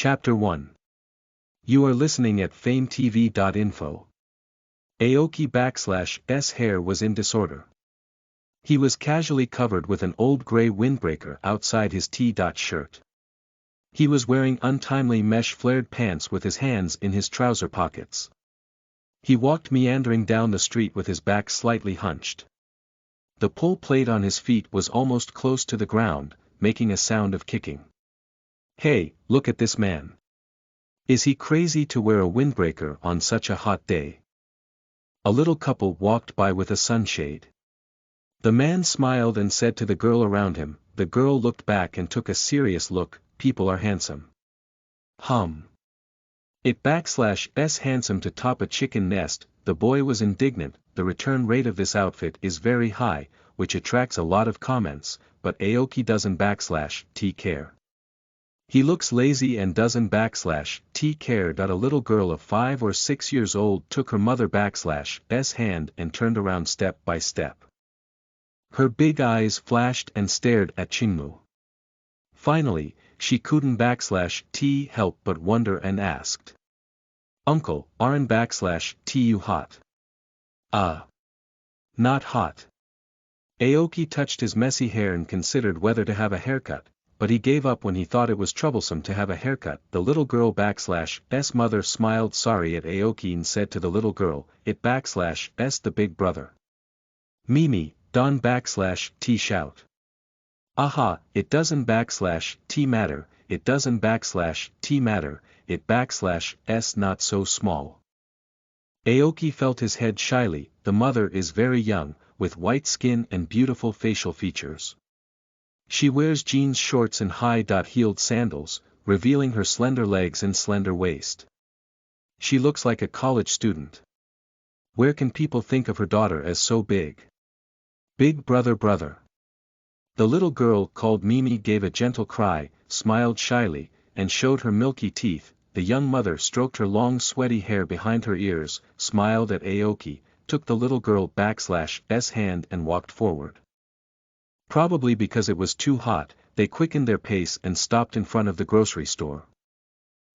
Chapter 1. You are listening at FameTV.info. Aoki /S hair was in disorder. He was casually covered with an old gray windbreaker outside his T-shirt. He was wearing untimely mesh flared pants with his hands in his trouser pockets. He walked meandering down the street with his back slightly hunched. The pull plate on his feet was almost close to the ground, making a sound of kicking. Hey, look at this man. Is he crazy to wear a windbreaker on such a hot day? A little couple walked by with a sunshade. The man smiled and said to the girl around him. The girl looked back and took a serious look. People are handsome. It /S handsome to top a chicken nest. The boy was indignant. The return rate of this outfit is very high, which attracts a lot of comments, but Aoki doesn't /T care. He looks lazy and doesn't /T care. A little girl of 5 or 6 years old took her mother /S hand and turned around step by step. Her big eyes flashed and stared at Chingmu. Finally, she couldn't /T help but wonder and asked. Uncle, aren't /T you hot? Not hot. Aoki touched his messy hair and considered whether to have a haircut, but he gave up when he thought it was troublesome to have a haircut. The little girl /S mother smiled sorry at Aoki and said to the little girl, it /S the big brother. Mimi, Don /T shout. Aha, it doesn't /T matter, it doesn't /T matter, it /S not so small. Aoki felt his head shyly. The mother is very young, with white skin and beautiful facial features. She wears jeans shorts and high-heeled sandals, revealing her slender legs and slender waist. She looks like a college student. Where can people think of her daughter as so big? Big brother. The little girl called Mimi gave a gentle cry, smiled shyly, and showed her milky teeth. The young mother stroked her long sweaty hair behind her ears, smiled at Aoki, took the little girl /S hand and walked forward. Probably because it was too hot, they quickened their pace and stopped in front of the grocery store.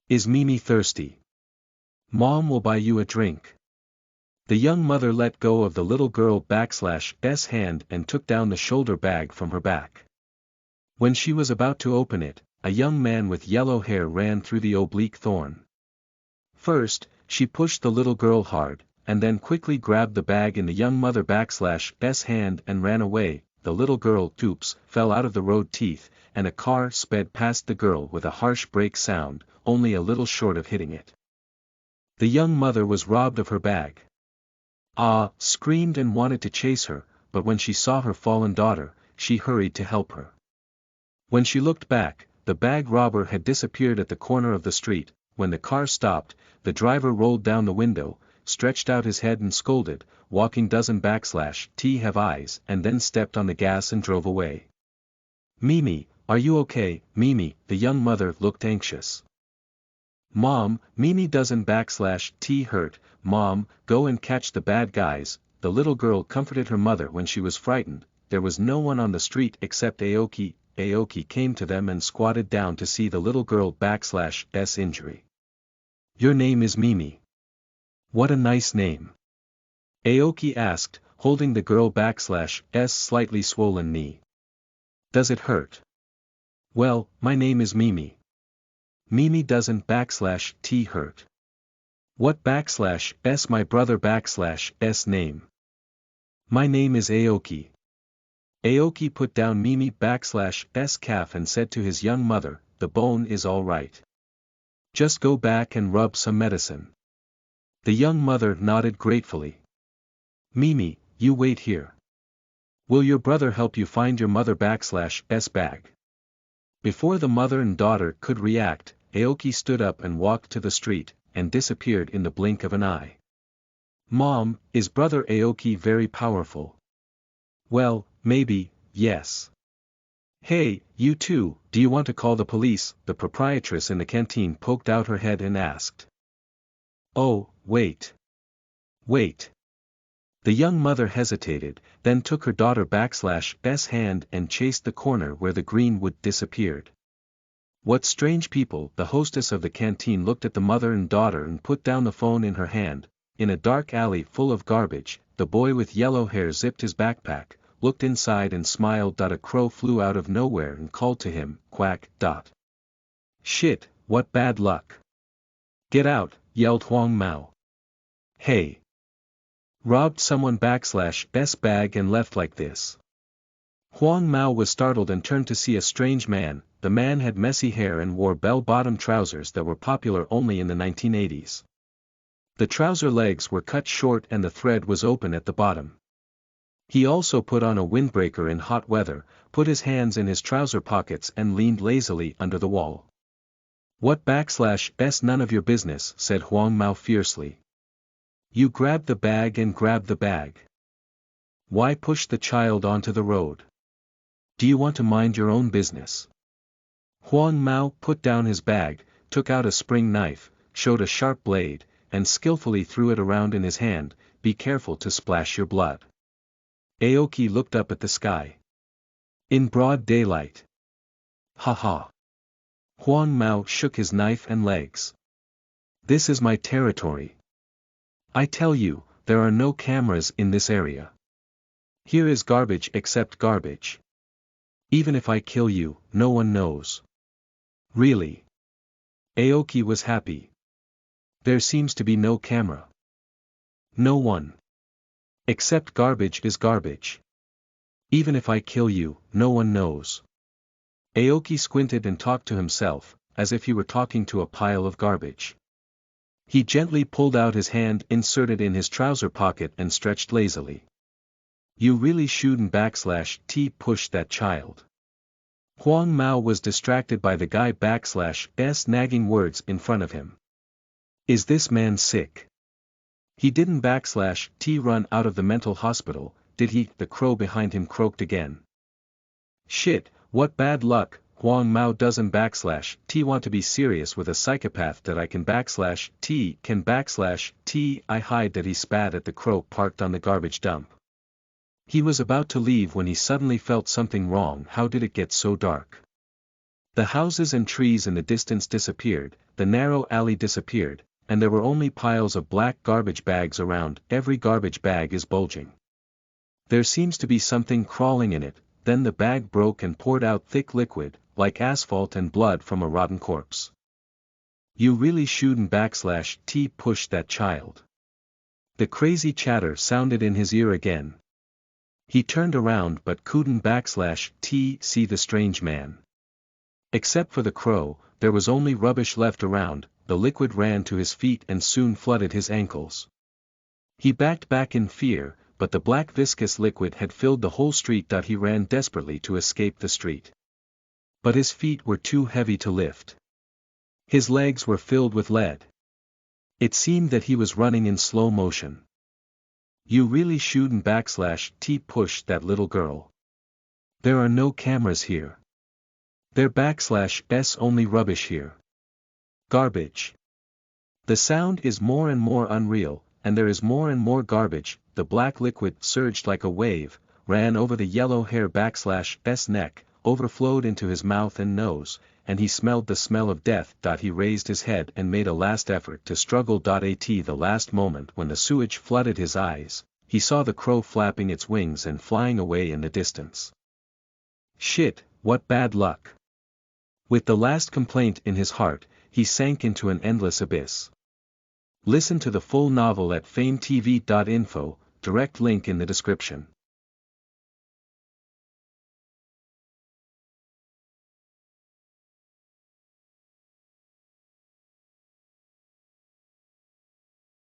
Is Mimi thirsty? Mom will buy you a drink. The young mother let go of the little girl /S hand and took down the shoulder bag from her back. When she was about to open it, a young man with yellow hair ran through the oblique thorn. First, she pushed the little girl hard, and then quickly grabbed the bag in the young mother /S hand and ran away. The little girl fell out of the road teeth, and a car sped past the girl with a harsh brake sound, only a little short of hitting it. The young mother was robbed of her bag. Screamed and wanted to chase her, but when she saw her fallen daughter, she hurried to help her. When she looked back, the bag robber had disappeared at the corner of the street. When the car stopped, the driver rolled down the window, stretched out his head and scolded, walking doesn't /T have eyes, and then stepped on the gas and drove away. Mimi, are you okay? Mimi, the young mother looked anxious. Mom, Mimi doesn't /T hurt. Mom, go and catch the bad guys. The little girl comforted her mother when she was frightened. There was no one on the street except Aoki. Aoki came to them and squatted down to see the little girl /S injury. Your name is Mimi. What a nice name. Aoki asked, holding the girl /S slightly swollen knee. Does it hurt? Well, my name is Mimi. Mimi doesn't /T hurt. What /S my brother /S name? My name is Aoki. Aoki put down Mimi /S calf and said to his young mother, the bone is all right. Just go back and rub some medicine. The young mother nodded gratefully. Mimi, you wait here. Will your brother help you find your mother /S bag? Before the mother and daughter could react, Aoki stood up and walked to the street, and disappeared in the blink of an eye. Mom, is brother Aoki very powerful? Well, maybe, yes. Hey, you two, do you want to call the police? The proprietress in the canteen poked out her head and asked. Oh, wait. The young mother hesitated, then took her daughter /S hand and chased the corner where the green wood disappeared. What strange people. The hostess of the canteen looked at the mother and daughter and put down the phone in her hand. In a dark alley full of garbage, the boy with yellow hair zipped his backpack, looked inside and smiled. A crow flew out of nowhere and called to him, quack. Shit, what bad luck. Get out, yelled Huang Mao. Hey. Robbed someone /s bag and left like this. Huang Mao was startled and turned to see a strange man. The man had messy hair and wore bell-bottom trousers that were popular only in the 1980s. The trouser legs were cut short and the thread was open at the bottom. He also put on a windbreaker in hot weather, put his hands in his trouser pockets and leaned lazily under the wall. What /s none of your business, said Huang Mao fiercely. You grab the bag and grab the bag. Why push the child onto the road? Do you want to mind your own business? Huang Mao put down his bag, took out a spring knife, showed a sharp blade, and skillfully threw it around in his hand. Be careful to splash your blood. Aoki looked up at the sky. In broad daylight. Ha ha. Huang Mao shook his knife and legs. This is my territory. I tell you, there are no cameras in this area. Here is garbage except garbage. Even if I kill you, no one knows. Really? Aoki was happy. There seems to be no camera. No one. Except garbage is garbage. Even if I kill you, no one knows. Aoki squinted and talked to himself, as if he were talking to a pile of garbage. He gently pulled out his hand, inserted in his trouser pocket and stretched lazily. You really shouldn't /t push that child. Huang Mao was distracted by the guy /s nagging words in front of him. Is this man sick? He didn't /t run out of the mental hospital, did he? The crow behind him croaked again. Shit, what bad luck. Huang Mao doesn't /t want to be serious with a psychopath that I can /t I hide that he spat at the crow parked on the garbage dump. He was about to leave when he suddenly felt something wrong. How did it get so dark? The houses and trees in the distance disappeared, the narrow alley disappeared, and there were only piles of black garbage bags around. Every garbage bag is bulging. There seems to be something crawling in it. Then the bag broke and poured out thick liquid, like asphalt and blood from a rotten corpse. You really shouldn't /t push that child. The crazy chatter sounded in his ear again. He turned around but couldn't /t see the strange man. Except for the crow, there was only rubbish left around. The liquid ran to his feet and soon flooded his ankles. He backed back in fear, but the black viscous liquid had filled the whole street. He ran desperately to escape the street. But his feet were too heavy to lift. His legs were filled with lead. It seemed that he was running in slow motion. You really shouldn't /t push that little girl. There are no cameras here. They're /s only rubbish here. Garbage. The sound is more and more unreal, and there is more and more garbage. The black liquid surged like a wave, ran over the yellow hair /s neck, overflowed into his mouth and nose, and he smelled the smell of death. He raised his head and made a last effort to struggle. At the last moment when the sewage flooded his eyes, he saw the crow flapping its wings and flying away in the distance. Shit, what bad luck. With the last complaint in his heart, he sank into an endless abyss. Listen to the full novel at FameTV.info, direct link in the description.